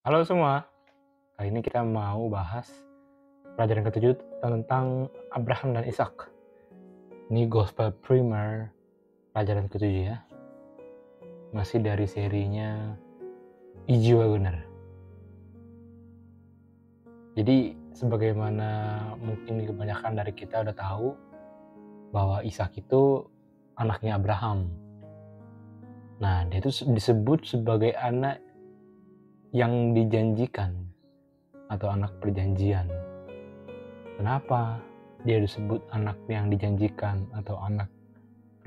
Halo semua, kali ini kita mau bahas pelajaran ketujuh tentang Abraham dan Ishak. Ini Gospel Primer pelajaran ketujuh ya, masih dari serinya Iji Wagoner. Jadi sebagaimana mungkin kebanyakan dari kita udah tahu bahwa Ishak itu anaknya Abraham. Nah, dia itu disebut sebagai anak yang dijanjikan atau anak perjanjian. Kenapa dia disebut anak yang dijanjikan atau anak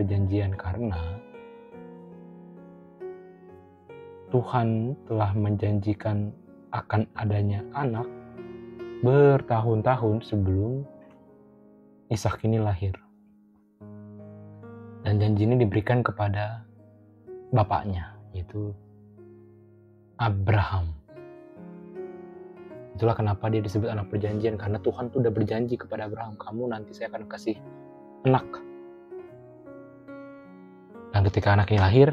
perjanjian? Karena Tuhan telah menjanjikan akan adanya anak bertahun-tahun sebelum Ishak ini lahir. Dan janji ini diberikan kepada bapaknya, yaitu Abraham. Itulah kenapa dia disebut anak perjanjian, karena Tuhan tuh udah berjanji kepada Abraham, kamu nanti saya akan kasih anak. Dan ketika anak ini lahir,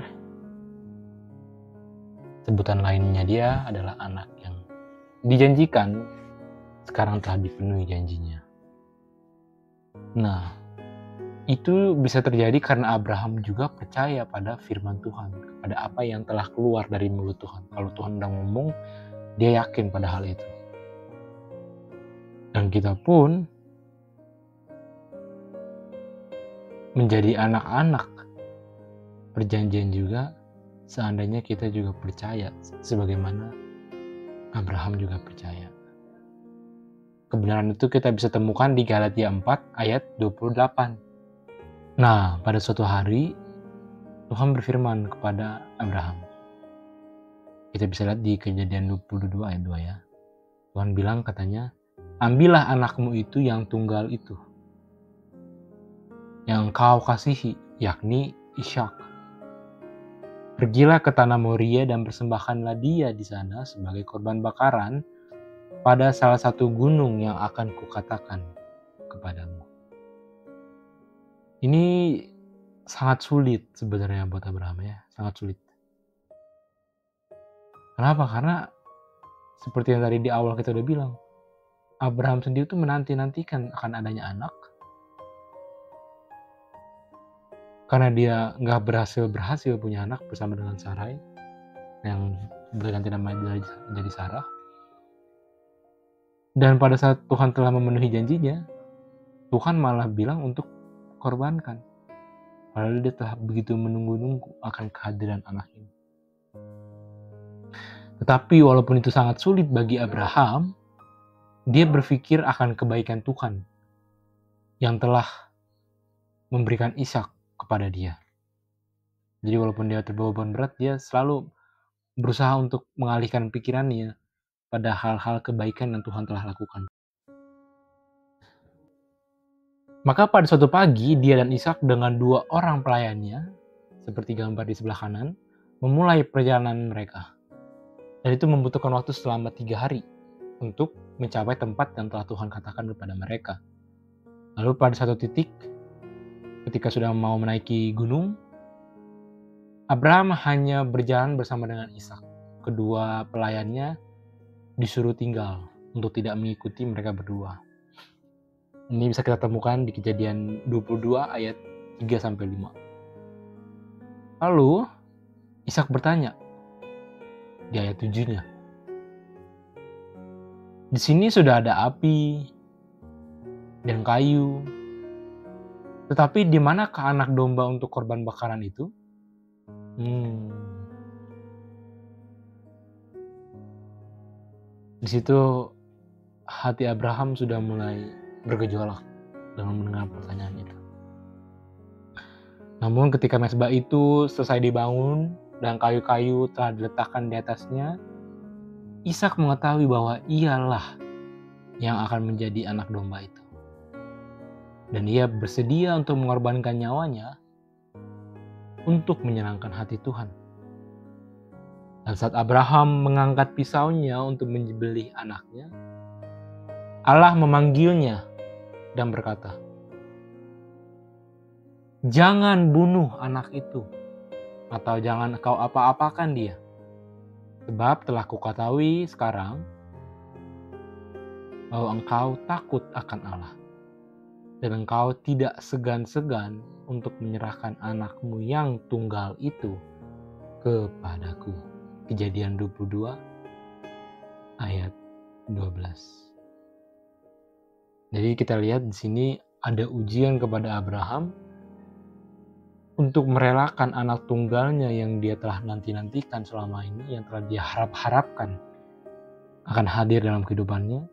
sebutan lainnya dia adalah anak yang dijanjikan, sekarang telah dipenuhi janjinya. Nah, itu bisa terjadi karena Abraham juga percaya pada firman Tuhan, pada apa yang telah keluar dari mulut Tuhan. Kalau Tuhan udah ngomong, dia yakin pada hal itu. Dan kita pun menjadi anak-anak perjanjian juga, seandainya kita juga percaya sebagaimana Abraham juga percaya. Kebenaran itu kita bisa temukan di Galatia 4 ayat 28. Nah, pada suatu hari Tuhan berfirman kepada Abraham. Kita bisa lihat di Kejadian 22 ayat 2 ya. Tuhan bilang katanya, ambillah anakmu itu yang tunggal itu, yang kau kasihi, yakni Ishak. Pergilah ke tanah Moria dan persembahkanlah dia di sana sebagai korban bakaran pada salah satu gunung yang akan kukatakan kepadamu. Ini sangat sulit sebenarnya buat Abraham ya, sangat sulit. Kenapa? Karena seperti yang tadi di awal kita udah bilang, Abraham sendiri tuh menanti-nantikan akan adanya anak. Karena dia nggak berhasil punya anak bersama dengan Sarai, yang berganti nama jadi Sarah. Dan pada saat Tuhan telah memenuhi janjinya, Tuhan malah bilang untuk korbankan. Padahal dia telah begitu menunggu-nunggu akan kehadiran anak ini. Tetapi walaupun itu sangat sulit bagi Abraham, dia berpikir akan kebaikan Tuhan yang telah memberikan Ishak kepada dia. Jadi walaupun dia terbawa beban berat, dia selalu berusaha untuk mengalihkan pikirannya pada hal-hal kebaikan yang Tuhan telah lakukan. Maka pada suatu pagi, dia dan Ishak dengan 2 orang pelayannya, seperti gambar di sebelah kanan, memulai perjalanan mereka. Dan itu membutuhkan waktu selama 3 hari untuk mencapai tempat yang telah Tuhan katakan kepada mereka. Lalu pada satu titik, ketika sudah mau menaiki gunung, Abraham hanya berjalan bersama dengan Ishak. Kedua pelayannya disuruh tinggal untuk tidak mengikuti mereka berdua. Ini bisa kita temukan di Kejadian 22 ayat 3-5. Lalu Ishak bertanya di ayat 7-nya, di sini sudah ada api dan kayu, tetapi di manakah anak domba untuk korban bakaran itu? Di situ hati Abraham sudah mulai bergejolak dengan mendengar pertanyaan itu. Namun ketika mezbah itu selesai dibangun dan kayu-kayu telah diletakkan di atasnya, Ishak mengetahui bahwa ialah yang akan menjadi anak domba itu. Dan ia bersedia untuk mengorbankan nyawanya untuk menyenangkan hati Tuhan. Dan saat Abraham mengangkat pisaunya untuk menyembelih anaknya, Allah memanggilnya dan berkata, jangan bunuh anak itu, atau jangan kau apa-apakan dia. Sebab telah kuketahui sekarang bahwa engkau takut akan Allah, dan engkau tidak segan-segan untuk menyerahkan anakmu yang tunggal itu kepadaku. Kejadian 22 ayat 12. Jadi kita lihat di sini ada ujian kepada Abraham untuk merelakan anak tunggalnya yang dia telah nanti-nantikan selama ini, yang telah dia harap-harapkan akan hadir dalam kehidupannya.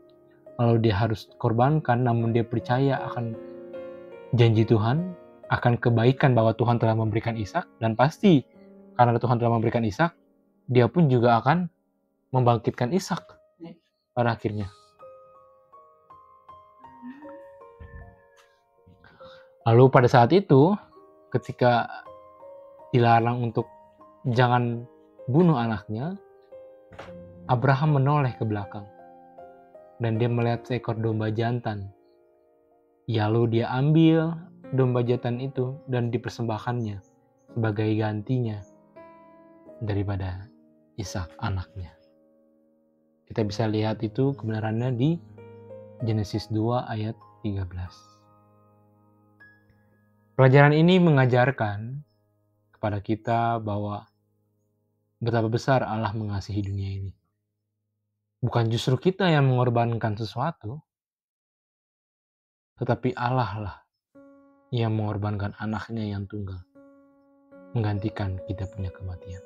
Lalu dia harus korbankan, namun dia percaya akan janji Tuhan, akan kebaikan bahwa Tuhan telah memberikan Ishak, dan pasti karena Tuhan telah memberikan Ishak, dia pun juga akan membangkitkan Ishak pada akhirnya. Lalu pada saat itu, ketika dilarang untuk jangan bunuh anaknya, Abraham menoleh ke belakang dan dia melihat seekor domba jantan. Lalu dia ambil domba jantan itu dan dipersembahkannya sebagai gantinya daripada Ishak anaknya. Kita bisa lihat itu kebenarannya di Genesis 2 ayat 13. Pelajaran ini mengajarkan kepada kita bahwa betapa besar Allah mengasihi dunia ini. Bukan justru kita yang mengorbankan sesuatu, tetapi Allah lah yang mengorbankan anaknya yang tunggal, menggantikan kita punya kematian.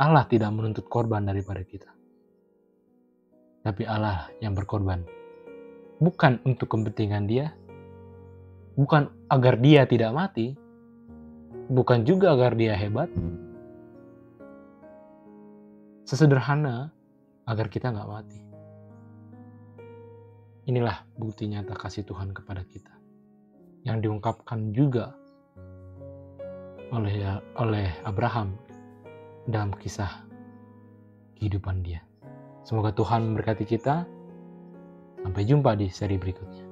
Allah tidak menuntut korban daripada kita, tapi Allah yang berkorban. Bukan untuk kepentingan dia, bukan agar dia tidak mati, bukan juga agar dia hebat. Sesederhana agar kita nggak mati. Inilah bukti nyata kasih Tuhan kepada kita, yang diungkapkan juga oleh Abraham dalam kisah kehidupan dia. Semoga Tuhan memberkati kita. Sampai jumpa di seri berikutnya.